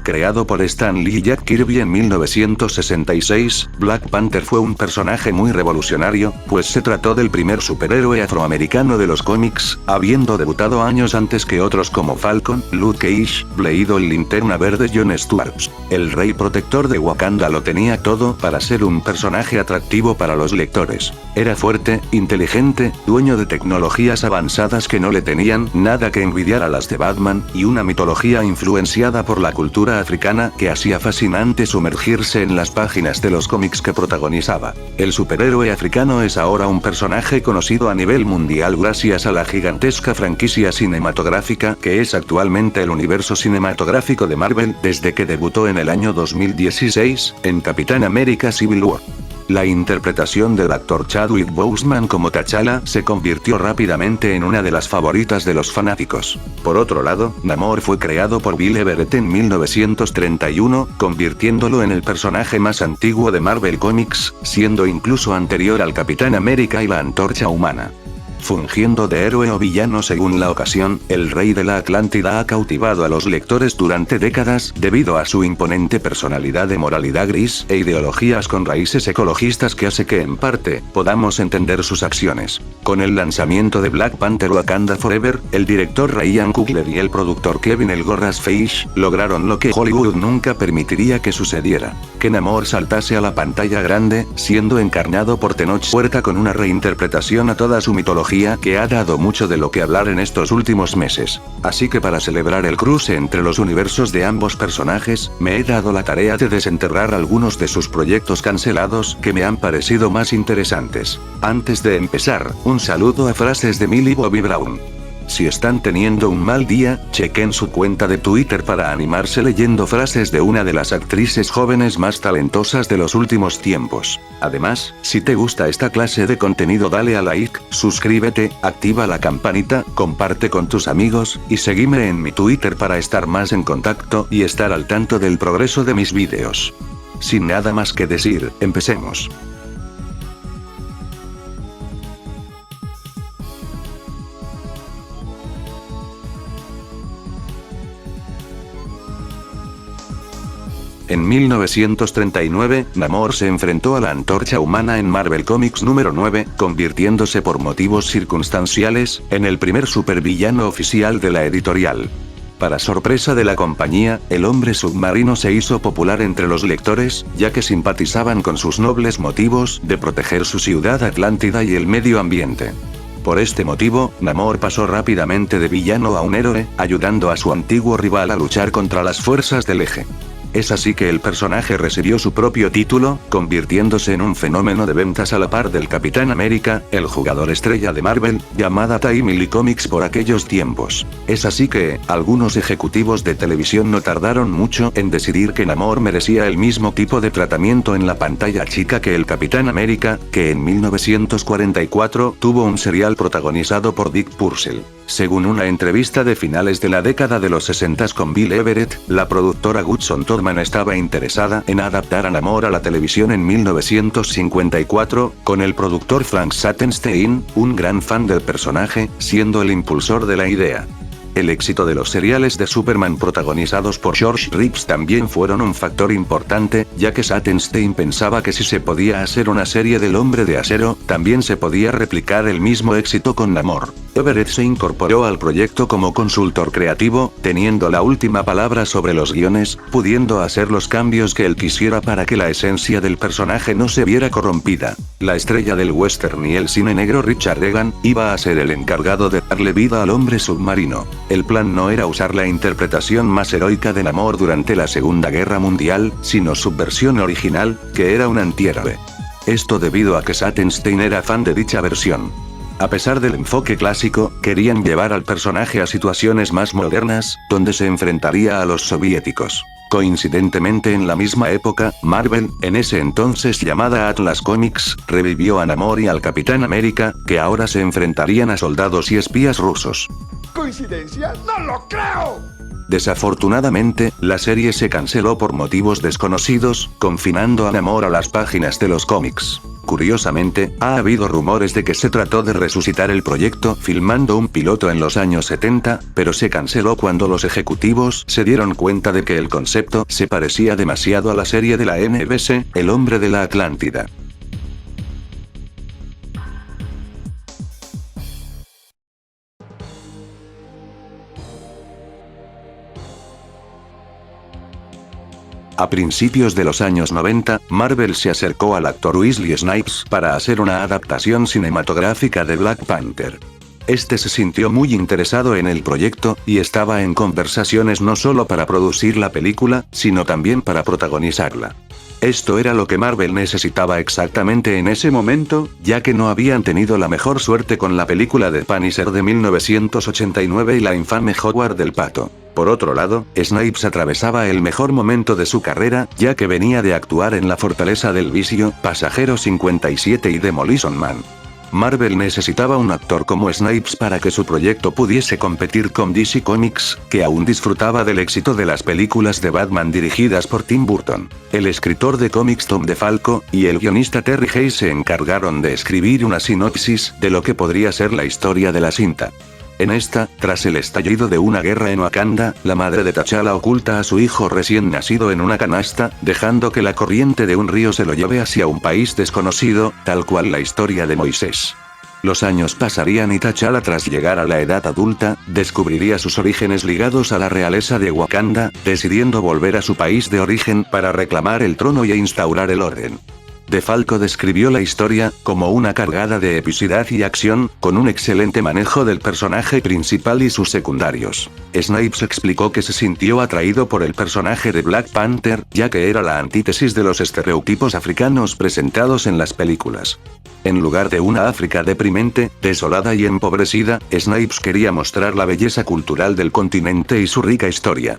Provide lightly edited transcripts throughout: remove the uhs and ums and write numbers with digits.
Creado por Stan Lee y Jack Kirby en 1966, Black Panther fue un personaje muy revolucionario, pues se trató del primer superhéroe afroamericano de los cómics, habiendo debutado años antes que otros como Falcon, Luke Cage, Blade o el Linterna Verde John Stewart. El rey protector de Wakanda lo tenía todo para ser un personaje atractivo para los lectores. Era fuerte, inteligente, dueño de tecnologías avanzadas que no le tenían nada que envidiar a las de Batman, y una mitología influenciada por la cultura africana que hacía fascinante sumergirse en las páginas de los cómics que protagonizaba. El superhéroe africano es ahora un personaje conocido a nivel mundial gracias a la gigantesca franquicia cinematográfica que es actualmente el universo cinematográfico de Marvel desde que debutó en el año 2016, en Capitán América Civil War. La interpretación del actor Chadwick Boseman como T'Challa se convirtió rápidamente en una de las favoritas de los fanáticos. Por otro lado, Namor fue creado por Bill Everett en 1931, convirtiéndolo en el personaje más antiguo de Marvel Comics, siendo incluso anterior al Capitán América y la Antorcha Humana. Fungiendo de héroe o villano según la ocasión, el rey de la Atlántida ha cautivado a los lectores durante décadas debido a su imponente personalidad de moralidad gris e ideologías con raíces ecologistas que hace que en parte podamos entender sus acciones. Con el lanzamiento de Black Panther Wakanda Forever, el director Ryan Coogler y el productor Kevin El Gorras Feige lograron lo que Hollywood nunca permitiría que sucediera: que Namor saltase a la pantalla grande, siendo encarnado por Tenoch Huerta con una reinterpretación a toda su mitología que ha dado mucho de lo que hablar en estos últimos meses. Así que para celebrar el cruce entre los universos de ambos personajes, me he dado la tarea de desenterrar algunos de sus proyectos cancelados que me han parecido más interesantes. Antes de empezar, un saludo a frases de Millie Bobby Brown. Si están teniendo un mal día, chequen su cuenta de Twitter para animarse leyendo frases de una de las actrices jóvenes más talentosas de los últimos tiempos. Además, si te gusta esta clase de contenido, dale a like, suscríbete, activa la campanita, comparte con tus amigos, y seguime en mi Twitter para estar más en contacto y estar al tanto del progreso de mis vídeos. Sin nada más que decir, empecemos. En 1939, Namor se enfrentó a la Antorcha Humana en Marvel Comics número 9, convirtiéndose por motivos circunstanciales en el primer supervillano oficial de la editorial. Para sorpresa de la compañía, el hombre submarino se hizo popular entre los lectores, ya que simpatizaban con sus nobles motivos de proteger su ciudad Atlántida y el medio ambiente. Por este motivo, Namor pasó rápidamente de villano a un héroe, ayudando a su antiguo rival a luchar contra las fuerzas del Eje. Es así que el personaje recibió su propio título, convirtiéndose en un fenómeno de ventas a la par del Capitán América, el jugador estrella de Marvel, llamada Timely Comics por aquellos tiempos. Es así que, algunos ejecutivos de televisión no tardaron mucho en decidir que Namor merecía el mismo tipo de tratamiento en la pantalla chica que el Capitán América, que en 1944 tuvo un serial protagonizado por Dick Purcell. Según una entrevista de finales de la década de los 60 con Bill Everett, la productora Hudson Todman estaba interesada en adaptar a Namor a la televisión en 1954, con el productor Frank Sattenstein, un gran fan del personaje, siendo el impulsor de la idea. El éxito de los seriales de Superman protagonizados por George Reeves también fueron un factor importante, ya que Sattenstein pensaba que si se podía hacer una serie del Hombre de Acero, también se podía replicar el mismo éxito con Namor. Everett se incorporó al proyecto como consultor creativo, teniendo la última palabra sobre los guiones, pudiendo hacer los cambios que él quisiera para que la esencia del personaje no se viera corrompida. La estrella del western y el cine negro Richard Egan iba a ser el encargado de darle vida al hombre submarino. El plan no era usar la interpretación más heroica de Namor durante la Segunda Guerra Mundial, sino su versión original, que era un antihéroe. Esto debido a que Sattenstein era fan de dicha versión. A pesar del enfoque clásico, querían llevar al personaje a situaciones más modernas, donde se enfrentaría a los soviéticos. Coincidentemente en la misma época, Marvel, en ese entonces llamada Atlas Comics, revivió a Namor y al Capitán América, que ahora se enfrentarían a soldados y espías rusos. ¿Coincidencia? ¡No lo creo! Desafortunadamente, la serie se canceló por motivos desconocidos, confinando a Namor a las páginas de los cómics. Curiosamente, ha habido rumores de que se trató de resucitar el proyecto filmando un piloto en los años 70, pero se canceló cuando los ejecutivos se dieron cuenta de que el concepto se parecía demasiado a la serie de la NBC, El Hombre de la Atlántida. A principios de los años 90, Marvel se acercó al actor Wesley Snipes para hacer una adaptación cinematográfica de Black Panther. Este se sintió muy interesado en el proyecto, y estaba en conversaciones no solo para producir la película, sino también para protagonizarla. Esto era lo que Marvel necesitaba exactamente en ese momento, ya que no habían tenido la mejor suerte con la película de Punisher de 1989 y la infame Howard del Pato. Por otro lado, Snipes atravesaba el mejor momento de su carrera, ya que venía de actuar en La Fortaleza del Vicio, Pasajero 57 y Demolition Man. Marvel necesitaba un actor como Snipes para que su proyecto pudiese competir con DC Comics, que aún disfrutaba del éxito de las películas de Batman dirigidas por Tim Burton. El escritor de cómics Tom DeFalco y el guionista Terry Hayes se encargaron de escribir una sinopsis de lo que podría ser la historia de la cinta. En esta, tras el estallido de una guerra en Wakanda, la madre de T'Challa oculta a su hijo recién nacido en una canasta, dejando que la corriente de un río se lo lleve hacia un país desconocido, tal cual la historia de Moisés. Los años pasarían y T'Challa, tras llegar a la edad adulta, descubriría sus orígenes ligados a la realeza de Wakanda, decidiendo volver a su país de origen para reclamar el trono y instaurar el orden. DeFalco describió la historia como una cargada de epicidad y acción, con un excelente manejo del personaje principal y sus secundarios. Snipes explicó que se sintió atraído por el personaje de Black Panther, ya que era la antítesis de los estereotipos africanos presentados en las películas. En lugar de una África deprimente, desolada y empobrecida, Snipes quería mostrar la belleza cultural del continente y su rica historia.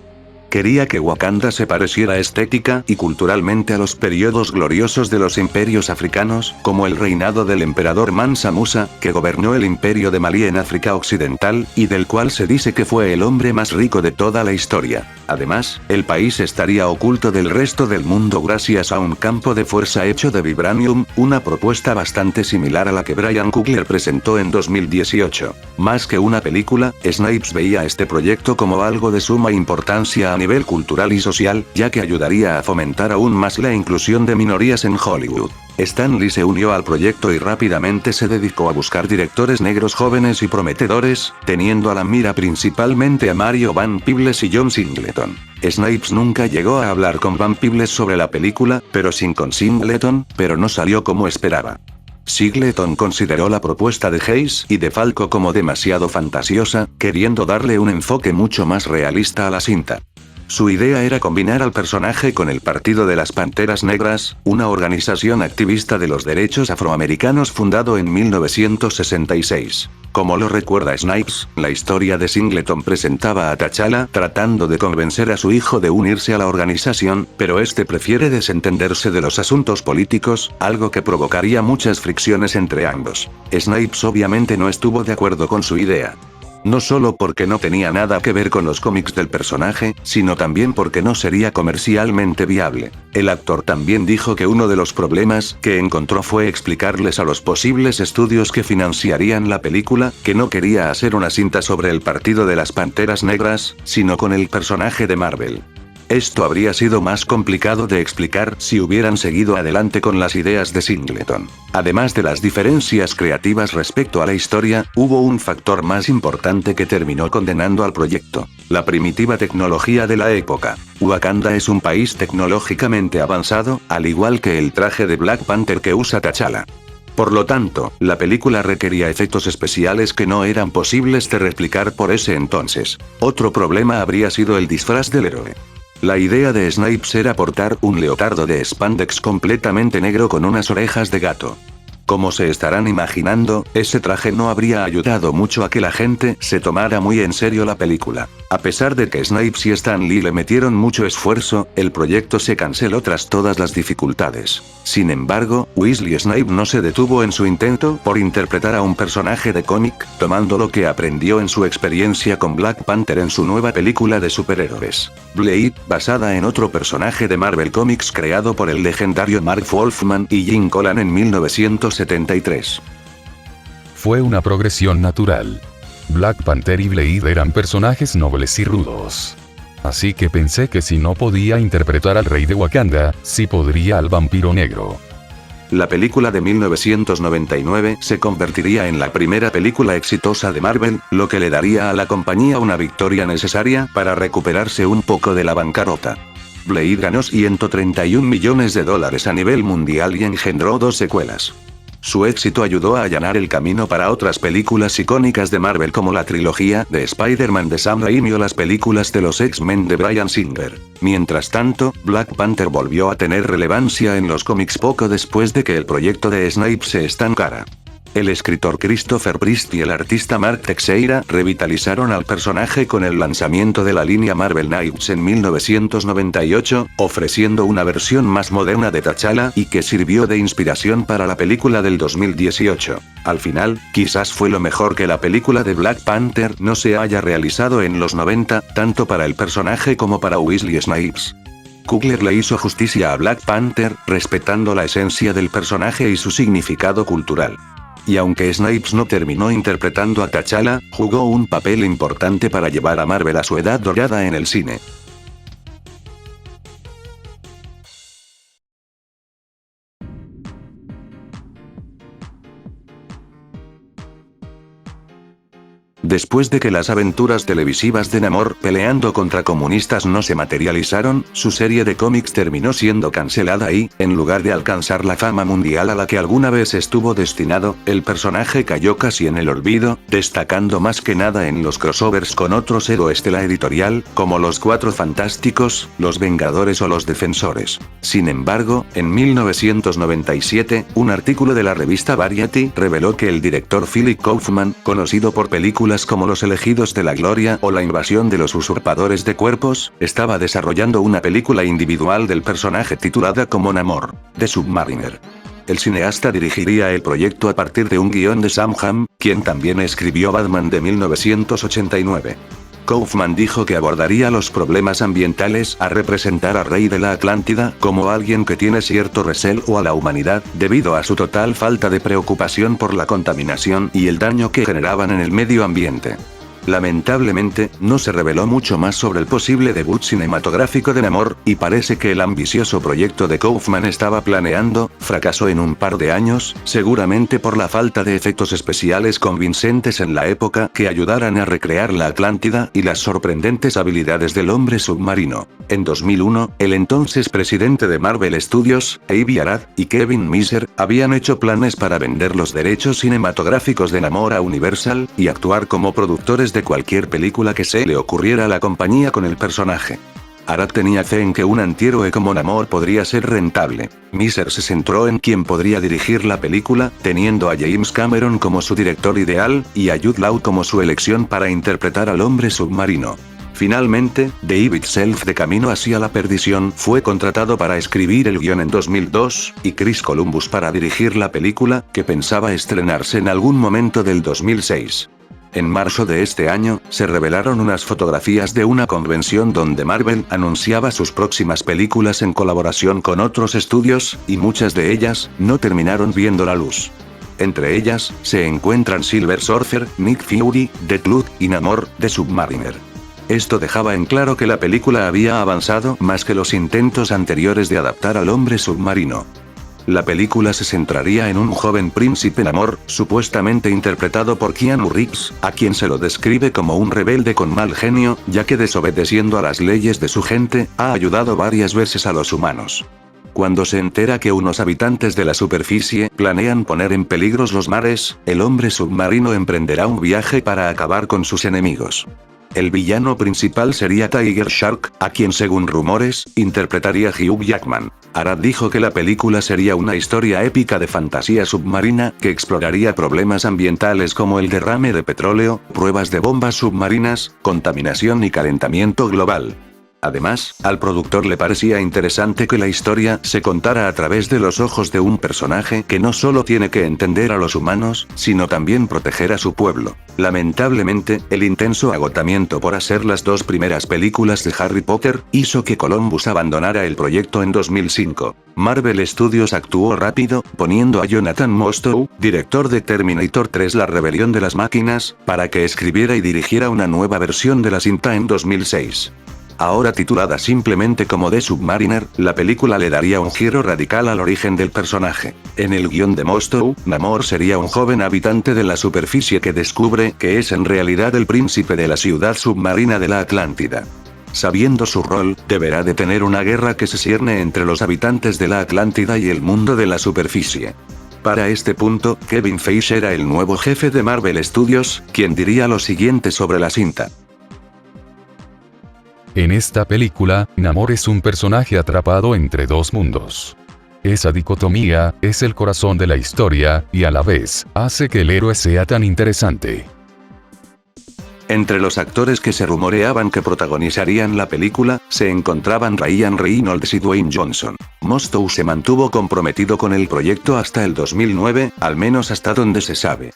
Quería que Wakanda se pareciera estética y culturalmente a los periodos gloriosos de los imperios africanos, como el reinado del emperador Mansa Musa, que gobernó el imperio de Malí en África Occidental, y del cual se dice que fue el hombre más rico de toda la historia. Además, el país estaría oculto del resto del mundo gracias a un campo de fuerza hecho de vibranium, una propuesta bastante similar a la que Brian Coogler presentó en 2018. Más que una película, Snipes veía este proyecto como algo de suma importancia a nivel cultural y social, ya que ayudaría a fomentar aún más la inclusión de minorías en Hollywood. Stan Lee se unió al proyecto y rápidamente se dedicó a buscar directores negros jóvenes y prometedores, teniendo a la mira principalmente a Mario Van Peebles y John Singleton. Snipes nunca llegó a hablar con Van Peebles sobre la película, pero sin con Singleton, pero no salió como esperaba. Singleton consideró la propuesta de Hayes y DeFalco como demasiado fantasiosa, queriendo darle un enfoque mucho más realista a la cinta. Su idea era combinar al personaje con el Partido de las Panteras Negras, una organización activista de los derechos afroamericanos fundado en 1966. Como lo recuerda Snipes, la historia de Singleton presentaba a T'Challa tratando de convencer a su hijo de unirse a la organización, pero este prefiere desentenderse de los asuntos políticos, algo que provocaría muchas fricciones entre ambos. Snipes obviamente no estuvo de acuerdo con su idea. No solo porque no tenía nada que ver con los cómics del personaje, sino también porque no sería comercialmente viable. El actor también dijo que uno de los problemas que encontró fue explicarles a los posibles estudios que financiarían la película, que no quería hacer una cinta sobre el Partido de las Panteras Negras, sino con el personaje de Marvel. Esto habría sido más complicado de explicar si hubieran seguido adelante con las ideas de Singleton. Además de las diferencias creativas respecto a la historia, hubo un factor más importante que terminó condenando al proyecto: la primitiva tecnología de la época. Wakanda es un país tecnológicamente avanzado, al igual que el traje de Black Panther que usa T'Challa. Por lo tanto, la película requería efectos especiales que no eran posibles de replicar por ese entonces. Otro problema habría sido el disfraz del héroe. La idea de Snipes era portar un leotardo de spandex completamente negro con unas orejas de gato. Como se estarán imaginando, ese traje no habría ayudado mucho a que la gente se tomara muy en serio la película. A pesar de que Snipes y Stan Lee le metieron mucho esfuerzo, el proyecto se canceló tras todas las dificultades. Sin embargo, Wesley Snipes no se detuvo en su intento por interpretar a un personaje de cómic, tomando lo que aprendió en su experiencia con Black Panther en su nueva película de superhéroes, Blade, basada en otro personaje de Marvel Comics creado por el legendario Mark Wolfman y Jim Collan en 1973. Fue una progresión natural. Black Panther y Blade eran personajes nobles y rudos. Así que pensé que si no podía interpretar al rey de Wakanda, sí podría al vampiro negro. La película de 1999 se convertiría en la primera película exitosa de Marvel, lo que le daría a la compañía una victoria necesaria para recuperarse un poco de la bancarrota. Blade ganó $131 millones a nivel mundial y engendró 2 secuelas. Su éxito ayudó a allanar el camino para otras películas icónicas de Marvel como la trilogía de Spider-Man de Sam Raimi o las películas de los X-Men de Bryan Singer. Mientras tanto, Black Panther volvió a tener relevancia en los cómics poco después de que el proyecto de Snipes se estancara. El escritor Christopher Priest y el artista Mark Teixeira revitalizaron al personaje con el lanzamiento de la línea Marvel Knights en 1998, ofreciendo una versión más moderna de T'Challa y que sirvió de inspiración para la película del 2018. Al final, quizás fue lo mejor que la película de Black Panther no se haya realizado en los 90, tanto para el personaje como para Wesley Snipes. Coogler le hizo justicia a Black Panther, respetando la esencia del personaje y su significado cultural. Y aunque Snipes no terminó interpretando a T'Challa, jugó un papel importante para llevar a Marvel a su edad dorada en el cine. Después de que las aventuras televisivas de Namor peleando contra comunistas no se materializaron, su serie de cómics terminó siendo cancelada y, en lugar de alcanzar la fama mundial a la que alguna vez estuvo destinado, el personaje cayó casi en el olvido, destacando más que nada en los crossovers con otros héroes de la editorial, como los Cuatro Fantásticos, los Vengadores o los Defensores. Sin embargo, en 1997, un artículo de la revista Variety reveló que el director Philip Kaufman, conocido por películas como Los Elegidos de la Gloria o La Invasión de los Usurpadores de Cuerpos, estaba desarrollando una película individual del personaje titulada como Namor, The Submariner. El cineasta dirigiría el proyecto a partir de un guión de Sam Hamm, quien también escribió Batman de 1989. Kaufman dijo que abordaría los problemas ambientales a representar a Rey de la Atlántida como alguien que tiene cierto recelo a la humanidad, debido a su total falta de preocupación por la contaminación y el daño que generaban en el medio ambiente. Lamentablemente, no se reveló mucho más sobre el posible debut cinematográfico de Namor, y parece que el ambicioso proyecto de Kaufman estaba planeando, fracasó en un par de años, seguramente por la falta de efectos especiales convincentes en la época que ayudaran a recrear la Atlántida y las sorprendentes habilidades del hombre submarino. En 2001, el entonces presidente de Marvel Studios, Avi Arad, y Kevin Mizar, habían hecho planes para vender los derechos cinematográficos de Namor a Universal, y actuar como productores de cualquier película que se le ocurriera a la compañía con el personaje. Arad tenía fe en que un antihéroe como Namor podría ser rentable. Mizar se centró en quién podría dirigir la película, teniendo a James Cameron como su director ideal, y a Jude Law como su elección para interpretar al hombre submarino. Finalmente, David Self, de camino hacia la perdición, fue contratado para escribir el guión en 2002, y Chris Columbus para dirigir la película, que pensaba estrenarse en algún momento del 2006. En marzo de este año, se revelaron unas fotografías de una convención donde Marvel anunciaba sus próximas películas en colaboración con otros estudios, y muchas de ellas no terminaron viendo la luz. Entre ellas, se encuentran Silver Surfer, Nick Fury, Deathloop y Namor, The Submariner. Esto dejaba en claro que la película había avanzado más que los intentos anteriores de adaptar al hombre submarino. La película se centraría en un joven príncipe Namor, supuestamente interpretado por Keanu Reeves, a quien se lo describe como un rebelde con mal genio, ya que desobedeciendo a las leyes de su gente, ha ayudado varias veces a los humanos. Cuando se entera que unos habitantes de la superficie planean poner en peligro los mares, el hombre submarino emprenderá un viaje para acabar con sus enemigos. El villano principal sería Tiger Shark, a quien según rumores, interpretaría Hugh Jackman. Arad dijo que la película sería una historia épica de fantasía submarina, que exploraría problemas ambientales como el derrame de petróleo, pruebas de bombas submarinas, contaminación y calentamiento global. Además, al productor le parecía interesante que la historia se contara a través de los ojos de un personaje que no solo tiene que entender a los humanos, sino también proteger a su pueblo. Lamentablemente, el intenso agotamiento por hacer las dos primeras películas de Harry Potter hizo que Columbus abandonara el proyecto en 2005. Marvel Studios actuó rápido, poniendo a Jonathan Mostow, director de Terminator 3: La rebelión de las máquinas, para que escribiera y dirigiera una nueva versión de la cinta en 2006. Ahora titulada simplemente como The Submariner, la película le daría un giro radical al origen del personaje. En el guión de Mostow, Namor sería un joven habitante de la superficie que descubre que es en realidad el príncipe de la ciudad submarina de la Atlántida. Sabiendo su rol, deberá detener una guerra que se cierne entre los habitantes de la Atlántida y el mundo de la superficie. Para este punto, Kevin Feige era el nuevo jefe de Marvel Studios, quien diría lo siguiente sobre la cinta. En esta película, Namor es un personaje atrapado entre dos mundos. Esa dicotomía es el corazón de la historia, y a la vez, hace que el héroe sea tan interesante. Entre los actores que se rumoreaban que protagonizarían la película, se encontraban Ryan Reynolds y Dwayne Johnson. Mostow se mantuvo comprometido con el proyecto hasta el 2009, al menos hasta donde se sabe.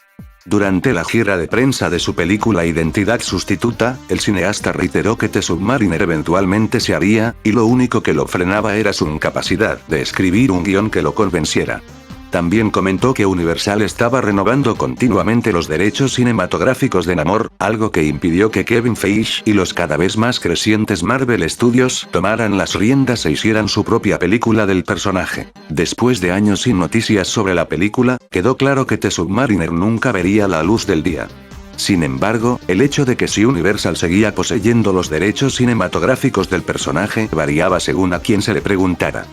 Durante la gira de prensa de su película Identidad Sustituta, el cineasta reiteró que The Submariner eventualmente se haría, y lo único que lo frenaba era su incapacidad de escribir un guión que lo convenciera. También comentó que Universal estaba renovando continuamente los derechos cinematográficos de Namor, algo que impidió que Kevin Feige y los cada vez más crecientes Marvel Studios tomaran las riendas e hicieran su propia película del personaje. Después de años sin noticias sobre la película, quedó claro que The Submariner nunca vería la luz del día. Sin embargo, el hecho de que si Universal seguía poseyendo los derechos cinematográficos del personaje variaba según a quien se le preguntara.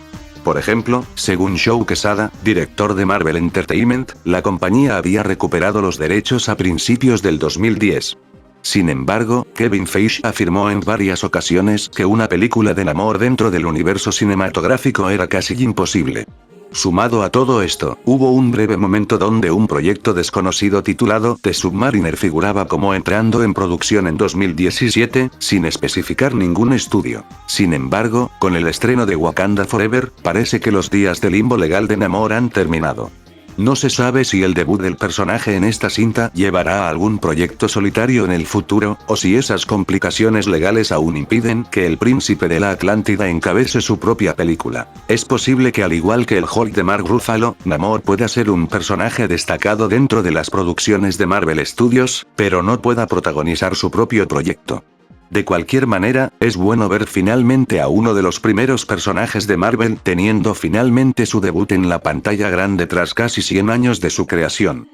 Por ejemplo, según Joe Quesada, director de Marvel Entertainment, la compañía había recuperado los derechos a principios del 2010. Sin embargo, Kevin Feige afirmó en varias ocasiones que una película de Namor dentro del universo cinematográfico era casi imposible. Sumado a todo esto, hubo un breve momento donde un proyecto desconocido titulado The Submariner figuraba como entrando en producción en 2017, sin especificar ningún estudio. Sin embargo, con el estreno de Wakanda Forever, parece que los días de limbo legal de Namor han terminado. No se sabe si el debut del personaje en esta cinta llevará a algún proyecto solitario en el futuro, o si esas complicaciones legales aún impiden que el príncipe de la Atlántida encabece su propia película. Es posible que al igual que el Hulk de Mark Ruffalo, Namor pueda ser un personaje destacado dentro de las producciones de Marvel Studios, pero no pueda protagonizar su propio proyecto. De cualquier manera, es bueno ver finalmente a uno de los primeros personajes de Marvel teniendo finalmente su debut en la pantalla grande tras casi 100 años de su creación.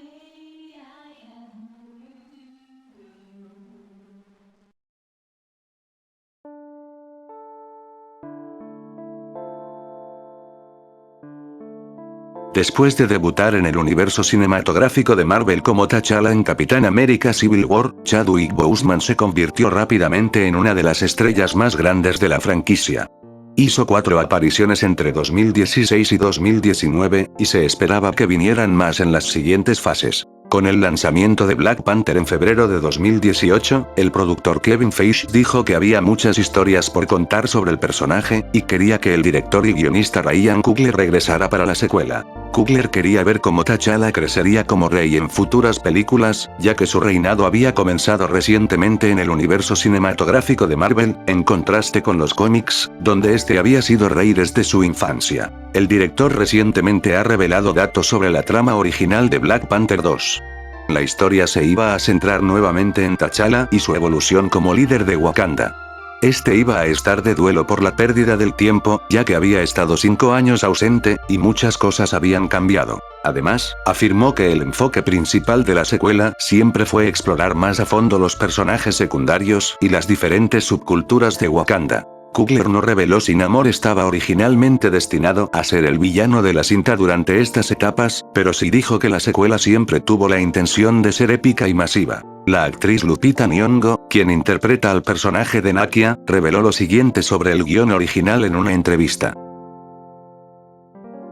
Después de debutar en el universo cinematográfico de Marvel como T'Challa en Capitán América Civil War, Chadwick Boseman se convirtió rápidamente en una de las estrellas más grandes de la franquicia. Hizo 4 apariciones entre 2016 y 2019, y se esperaba que vinieran más en las siguientes fases. Con el lanzamiento de Black Panther en febrero de 2018, el productor Kevin Feige dijo que había muchas historias por contar sobre el personaje, y quería que el director y guionista Ryan Coogler regresara para la secuela. Coogler quería ver cómo T'Challa crecería como rey en futuras películas, ya que su reinado había comenzado recientemente en el universo cinematográfico de Marvel, en contraste con los cómics, donde este había sido rey desde su infancia. El director recientemente ha revelado datos sobre la trama original de Black Panther 2. La historia se iba a centrar nuevamente en T'Challa y su evolución como líder de Wakanda. Este iba a estar de duelo por la pérdida del tiempo, ya que había estado 5 años ausente, y muchas cosas habían cambiado. Además, afirmó que el enfoque principal de la secuela siempre fue explorar más a fondo los personajes secundarios y las diferentes subculturas de Wakanda. Coogler no reveló si Namor estaba originalmente destinado a ser el villano de la cinta durante estas etapas, pero sí dijo que la secuela siempre tuvo la intención de ser épica y masiva. La actriz Lupita Nyong'o, quien interpreta al personaje de Nakia, reveló lo siguiente sobre el guión original en una entrevista.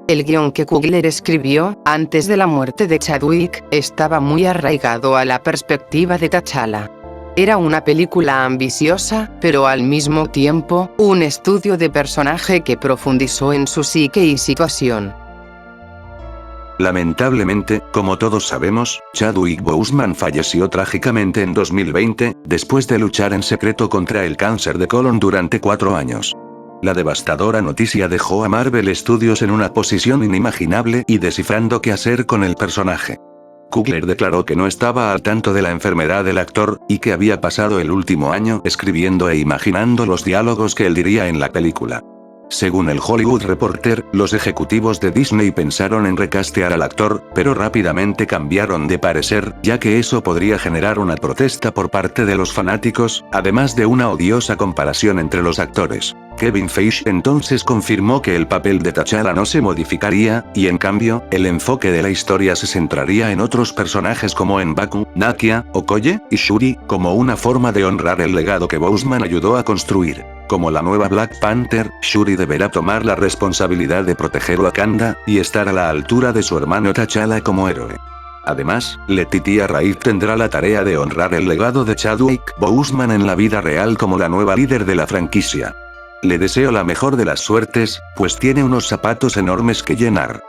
El guión que Coogler escribió, antes de la muerte de Chadwick, estaba muy arraigado a la perspectiva de T'Challa. Era una película ambiciosa, pero al mismo tiempo, un estudio de personaje que profundizó en su psique y situación. Lamentablemente, como todos sabemos, Chadwick Boseman falleció trágicamente en 2020, después de luchar en secreto contra el cáncer de colon durante 4 años. La devastadora noticia dejó a Marvel Studios en una posición inimaginable y descifrando qué hacer con el personaje. Coogler declaró que no estaba al tanto de la enfermedad del actor, y que había pasado el último año escribiendo e imaginando los diálogos que él diría en la película. Según el Hollywood Reporter, los ejecutivos de Disney pensaron en recastear al actor, pero rápidamente cambiaron de parecer, ya que eso podría generar una protesta por parte de los fanáticos, además de una odiosa comparación entre los actores. Kevin Feige entonces confirmó que el papel de T'Challa no se modificaría, y en cambio, el enfoque de la historia se centraría en otros personajes como M'Baku, Nakia, Okoye y Shuri, como una forma de honrar el legado que Boseman ayudó a construir. Como la nueva Black Panther, Shuri deberá tomar la responsabilidad de proteger Wakanda, y estar a la altura de su hermano T'Challa como héroe. Además, Letitia Wright tendrá la tarea de honrar el legado de Chadwick Boseman en la vida real como la nueva líder de la franquicia. Le deseo la mejor de las suertes, pues tiene unos zapatos enormes que llenar.